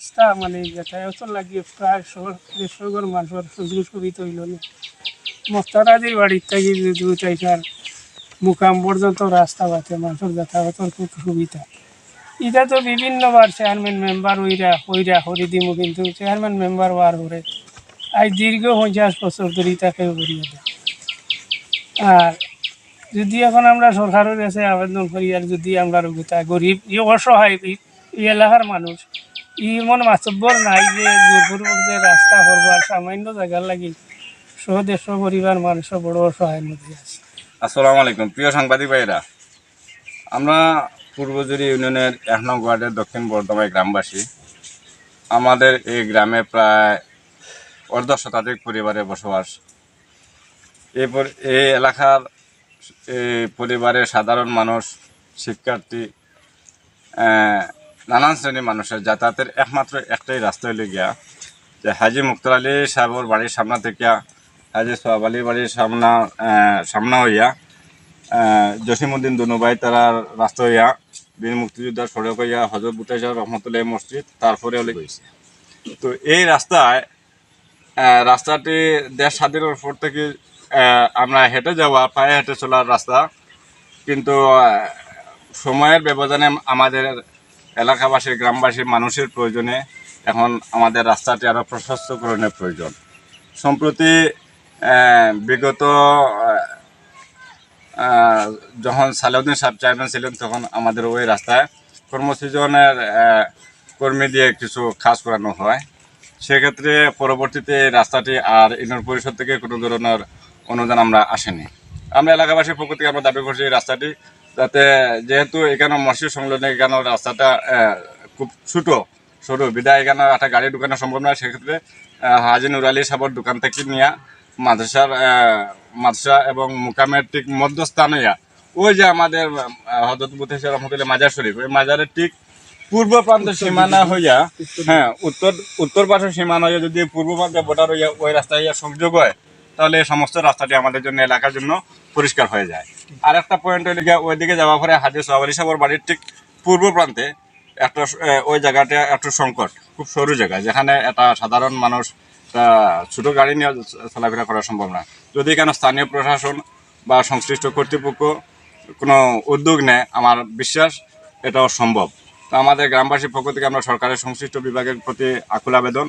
রাস্তা মানে যাতায়াত লাগিয়ে প্রায় 150 ঘর মানুষের সুযোগ সুবিধা হইল না। মোস্তারাজির বাড়ির থেকে দুই তাইকার মুকাম পর্যন্ত রাস্তা পাচ্ছে মানুষের যাতায়াতের খুব সুবিধা। এটা তো বিভিন্নবার চেয়ারম্যান মেম্বার হইরা হরিদিমু, কিন্তু চেয়ারম্যান মেম্বার হওয়ার পরে আজ দীর্ঘ 50 বছর ধরে তাকে করিয়ে দেয়। আর যদি এখন আমরা সরকারের কাছে আবেদন করি, আর যদি আমরা রোগীতা গরিব অসহায় এই এলাকার মানুষ এমন মাতব্বর নাই যে জোরপূর্বক যে রাস্তা করবার সামান্য জায়গার লাগি 100-150 পরিবার মানুষের বড় অসহায়ের মধ্যে আছে। আসসালামু আলাইকুম প্রিয় সাংবাদিক ভাইরা, আমরা পূর্বজুরি ইউনিয়নের 1 নং ওয়ার্ডের দক্ষিণ বর্ধমান গ্রামবাসী। আমাদের এই গ্রামে প্রায় অর্ধ শতাধিক পরিবারের বসবাস। এই এলাকার পরিবারের সাধারণ মানুষ, শিক্ষার্থী, নানান শ্রেণীর মানুষের যাতায়াতের একমাত্র একটাই রাস্তা হইলে গিয়া যে হাজি মুক্তার আলী সাহেবের বাড়ির সামনা থেকে হাজি সোহাব আলীর বাড়ির সামনা হইয়া জসিমউদ্দিন দুনুভাই তারা রাস্তা হইয়া বীর মুক্তিযোদ্ধার সড়ক হইয়া হজরত বুটাইশাহ রহমতুল্লাহ মসজিদ, তারপরে হলে গেছে। তো এই রাস্তাটি দেশ স্বাধীনের পর থেকে আমরা হেঁটে যাওয়া, পায়ে হেঁটে চলার রাস্তা, কিন্তু সময়ের ব্যবধানে আমাদের এলাকাবাসী, গ্রামবাসী মানুষের প্রয়োজনে এখন আমাদের রাস্তাটি আরও প্রশস্তকরণের প্রয়োজন। সম্প্রতি বিগত যখন সালাউদ্দিন সাহেব চেয়ারম্যান ছিলেন, তখন আমাদের ওই রাস্তায় কর্মসৃজনের কর্মী দিয়ে কিছু কাজ করানো হয়। সেক্ষেত্রে পরবর্তীতে রাস্তাটি আর ইউনিয়ন পরিষদ থেকে কোনো ধরনের অনুদান আমরা আসেনি। আমরা এলাকাবাসীর পক্ষ থেকে আমরা দাবি করছি এই রাস্তাটি যাতে, যেহেতু এখানে মসজিদ সংলগ্ন, এখানে রাস্তাটা খুব সরু বিদায়, এখানে একটা গাড়ি ঢুকানো সম্ভব নয়। সেক্ষেত্রে হাজি নুর আলী সাহেবের দোকান থেকে নিয়ে মাদ্রাসা এবং মুকামের ঠিক মধ্যস্থান হইয়া ওই যে আমাদের হযরত বুটাইশাহ রহমতুল্লাহ মাজার শরীফ, ওই মাজারের ঠিক পূর্ব প্রান্তের সীমানা হইয়া, উত্তর পাশের সীমানা হইয়া যদি পূর্ব প্রান্তে বর্ডার হইয়া ওই রাস্তা হইয়া সংযোগ হয়, তাহলে এই সমস্ত রাস্তাটি আমাদের জন্য, এলাকার জন্য পরিষ্কার হয়ে যায়। আর একটা পয়েন্ট হইলে গিয়ে ওইদিকে যাওয়ার পরে হাজি সোহাব আলী সাহেবের বাড়ির ঠিক পূর্ব প্রান্তে একটা ওই জায়গাটা একটু সংকট, খুব সরু জায়গা, যেখানে একটা সাধারণ মানুষ ছোট গাড়ি নিয়ে চলাফেরা করা সম্ভব না। যদি এখানে স্থানীয় প্রশাসন বা সংশ্লিষ্ট কর্তৃপক্ষ কোনো উদ্যোগ নেয়, আমার বিশ্বাস এটাও সম্ভব। তো আমাদের গ্রামবাসীর পক্ষ থেকে আমরা সরকারের সংশ্লিষ্ট বিভাগের প্রতি আকুল আবেদন,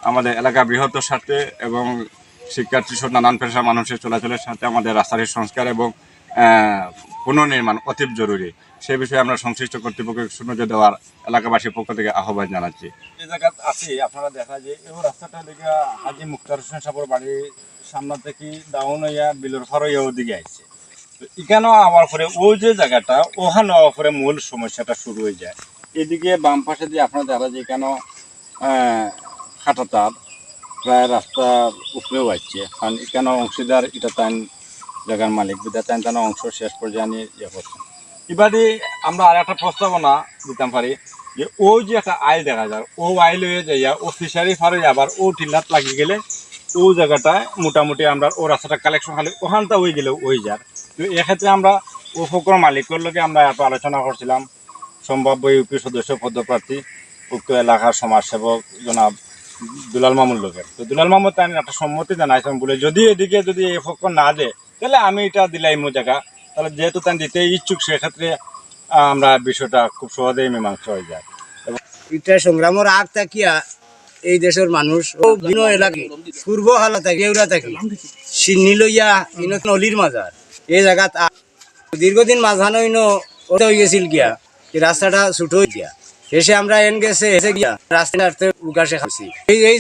আমাদের এলাকা বৃহত্তর স্বার্থে এবং শিক্ষার্থী সহ নানান পেশার মানুষের চলাচলের সাথে আমাদের রাস্তাটির সংস্কার এবং পুনর্নির্মাণ অতি জরুরি। সেই বিষয়ে আমরা সংশ্লিষ্ট কর্তৃপক্ষকে সুনজর দেওয়ার এলাকাবাসীর পক্ষ থেকে আহ্বান জানাচ্ছি। এই জায়গা আছে আপনারা দেখা যায় এই রাস্তাটা লেগে হাজি মুক্তার হোসেন সাহেবের বাড়ির সামনে থেকে ডাউন হইয়া বিলুর ফার হইয়া ওদিকে আসছে। তো এখানেও আমার পরে ওই যে জায়গাটা, ওখানে আমার পরে মূল সমস্যাটা শুরু হয়ে যায়। এদিকে বাম পাশে দিয়ে আপনারা দেখা যায় এখানেও খাটাতার প্রায় রাস্তার উপরেও আসছে, কারণ এখানেও অংশীদার এটা তাই জায়গার মালিক বিদা তাই তার অংশ শেষ পর্যায়ে নিয়ে ইয়ে করছেন। এবারে আমরা আর একটা প্রস্তাবনা দিতাম পারি যে ওই যে একটা আইল দেখা যায়, ও আইল হয়ে যাইয়া ও ফিশারি ফারে আবার ও ঠিলাত লাগিয়ে গেলে ও জায়গাটায় মোটামুটি আমরা ও রাস্তাটা কালেকশন খালি ওখানটা হয়ে গেলে ওই যার। তো এক্ষেত্রে আমরা ও ফকর মালিকের লোকে আমরা এত আলোচনা করছিলাম, সম্ভাব্য ইউপি সদস্য পদপ্রার্থী উক্ত এলাকার সমাজসেবক জনাব দুলাল মামুর লোকের। তো দুলাল মামুর তাই একটা সম্মতি জানাইছেন বলে, যদি এদিকে যদি এই ফকর না দেয় তাহলে আমি এটা দিলাই মো জায়গা, তাহলে যেহেতু তাই দিতে ইচ্ছুক, সেক্ষেত্রে আমরা বিষয়টা খুব সহজেই মীমাংসা হয়ে যায়। এটা সংগ্রামের আগ থাকিয়া এই দেশের মানুষ বিভিন্ন এলাকায় পূর্ব হালা থাকি এউরা থাকি সিন্নি লইয়া নলির মাজার এই জায়গাত দীর্ঘদিন মাঝানো ওটা হয়ে গেছিল গিয়া রাস্তাটা ছুটো হয়ে গিয়া এসে আমরা এন গেছে এসে গিয়া রাস্তাতে উগাসে খাচ্ছি। এই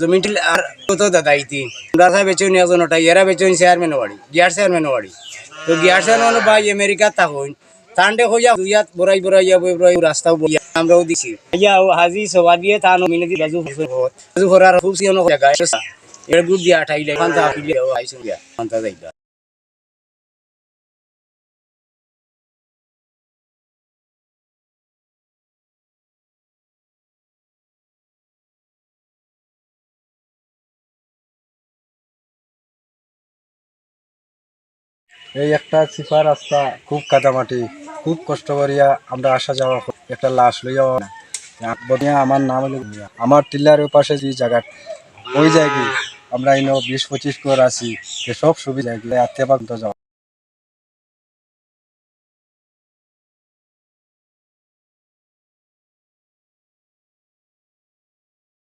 জমিটি আর কত দাদা ইতি আমরা বেচন একজন ওটা এরা বেচন চেয়ারম্যান বাড়ি, গিয়ার চেয়ারম্যান বাড়ি। তো গিয়ার চেয়ারম্যান ভাই আমেরিকা থাকুন তান্ডে হইয়া দুইয়াত বড়াইয়া রাস্তাও বইয়া আমরাও দিছি ইয়া হাজি সবা দিয়ে তানো মিনে বাজু করার খুব সিয়নো জায়গা এর গুড দিয়া ঠাইলে ফান্তা আইলে আইসুন গিয়া ফান্তা যাইতা। এই একটা সিফা রাস্তা, খুব কাদামাটি, খুব কষ্ট করিয়া আমরা আসা যাওয়া, একটা লাশ লইয়া বনিয়া আমার নাম হলো মিয়া। আমার টিলার ওই পাশে যে জায়গা ওই জায়গায় আমরা 20-25 করে আছি সব সুবিধা আত্মীয় যাওয়া